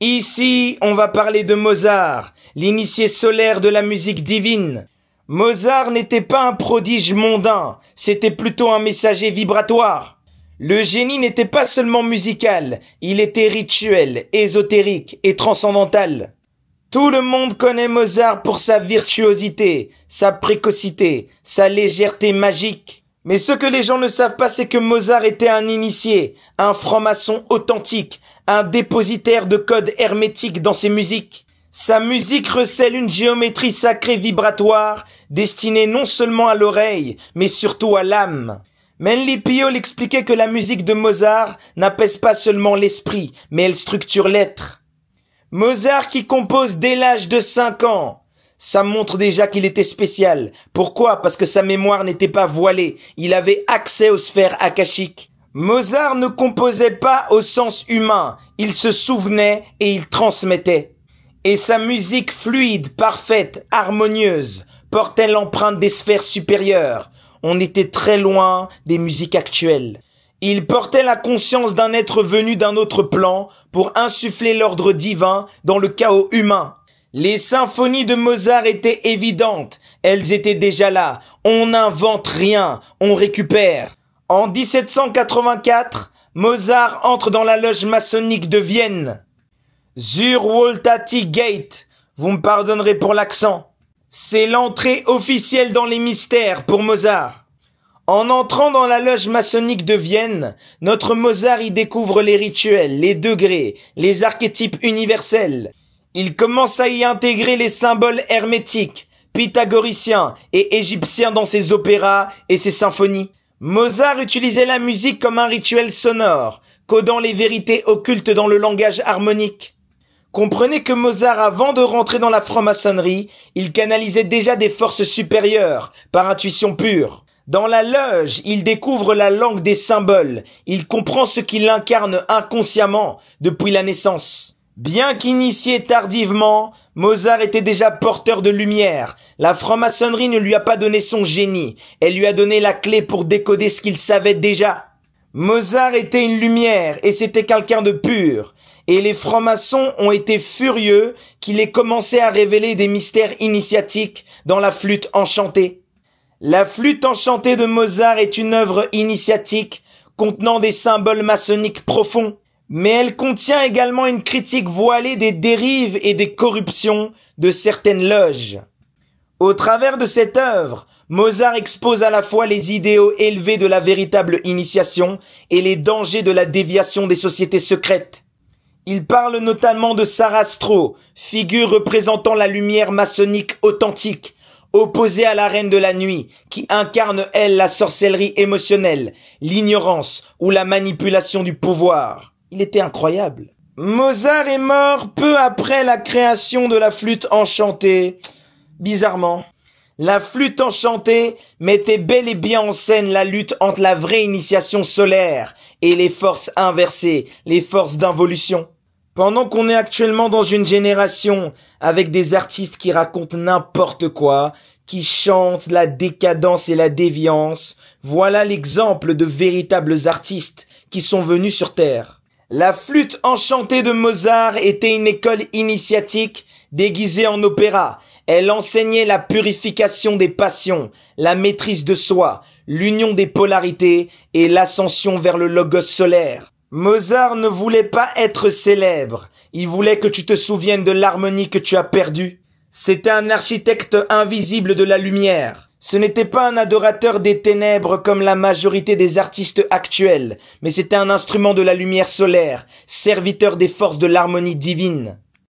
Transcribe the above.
Ici, on va parler de Mozart, l'initié solaire de la musique divine. Mozart n'était pas un prodige mondain, c'était plutôt un messager vibratoire. Le génie n'était pas seulement musical, il était rituel, ésotérique et transcendantal. Tout le monde connaît Mozart pour sa virtuosité, sa précocité, sa légèreté magique. Mais ce que les gens ne savent pas, c'est que Mozart était un initié, un franc-maçon authentique, un dépositaire de codes hermétiques dans ses musiques. Sa musique recèle une géométrie sacrée vibratoire, destinée non seulement à l'oreille, mais surtout à l'âme. Manly Pio expliquait que la musique de Mozart n'apaise pas seulement l'esprit, mais elle structure l'être. Mozart qui compose dès l'âge de 5 ans. Ça montre déjà qu'il était spécial. Pourquoi? Parce que sa mémoire n'était pas voilée. Il avait accès aux sphères akashiques. Mozart ne composait pas au sens humain. Il se souvenait et il transmettait. Et sa musique fluide, parfaite, harmonieuse, portait l'empreinte des sphères supérieures. On était très loin des musiques actuelles. Il portait la conscience d'un être venu d'un autre plan pour insuffler l'ordre divin dans le chaos humain. Les symphonies de Mozart étaient évidentes, elles étaient déjà là. On n'invente rien, on récupère. En 1784, Mozart entre dans la loge maçonnique de Vienne. Zur Wohlthätige Gate, vous me pardonnerez pour l'accent. C'est l'entrée officielle dans les mystères pour Mozart. En entrant dans la loge maçonnique de Vienne, notre Mozart y découvre les rituels, les degrés, les archétypes universels. Il commence à y intégrer les symboles hermétiques, pythagoriciens et égyptiens dans ses opéras et ses symphonies. Mozart utilisait la musique comme un rituel sonore, codant les vérités occultes dans le langage harmonique. Comprenez que Mozart, avant de rentrer dans la franc-maçonnerie, il canalisait déjà des forces supérieures, par intuition pure. Dans la loge, il découvre la langue des symboles, il comprend ce qu'il incarne inconsciemment depuis la naissance. Bien qu'initié tardivement, Mozart était déjà porteur de lumière. La franc-maçonnerie ne lui a pas donné son génie, elle lui a donné la clé pour décoder ce qu'il savait déjà. Mozart était une lumière et c'était quelqu'un de pur. Et les francs-maçons ont été furieux qu'il ait commencé à révéler des mystères initiatiques dans la flûte enchantée. La flûte enchantée de Mozart est une œuvre initiatique contenant des symboles maçonniques profonds. Mais elle contient également une critique voilée des dérives et des corruptions de certaines loges. Au travers de cette œuvre, Mozart expose à la fois les idéaux élevés de la véritable initiation et les dangers de la déviation des sociétés secrètes. Il parle notamment de Sarastro, figure représentant la lumière maçonnique authentique, opposée à la reine de la nuit, qui incarne, elle, la sorcellerie émotionnelle, l'ignorance ou la manipulation du pouvoir. Il était incroyable. Mozart est mort peu après la création de la flûte enchantée. Bizarrement. La flûte enchantée mettait bel et bien en scène la lutte entre la vraie initiation solaire et les forces inversées, les forces d'involution. Pendant qu'on est actuellement dans une génération avec des artistes qui racontent n'importe quoi, qui chantent la décadence et la déviance, voilà l'exemple de véritables artistes qui sont venus sur Terre. La flûte enchantée de Mozart était une école initiatique déguisée en opéra. Elle enseignait la purification des passions, la maîtrise de soi, l'union des polarités et l'ascension vers le logos solaire. Mozart ne voulait pas être célèbre. Il voulait que tu te souviennes de l'harmonie que tu as perdue. C'était un architecte invisible de la lumière. Ce n'était pas un adorateur des ténèbres comme la majorité des artistes actuels, mais c'était un instrument de la lumière solaire, serviteur des forces de l'harmonie divine.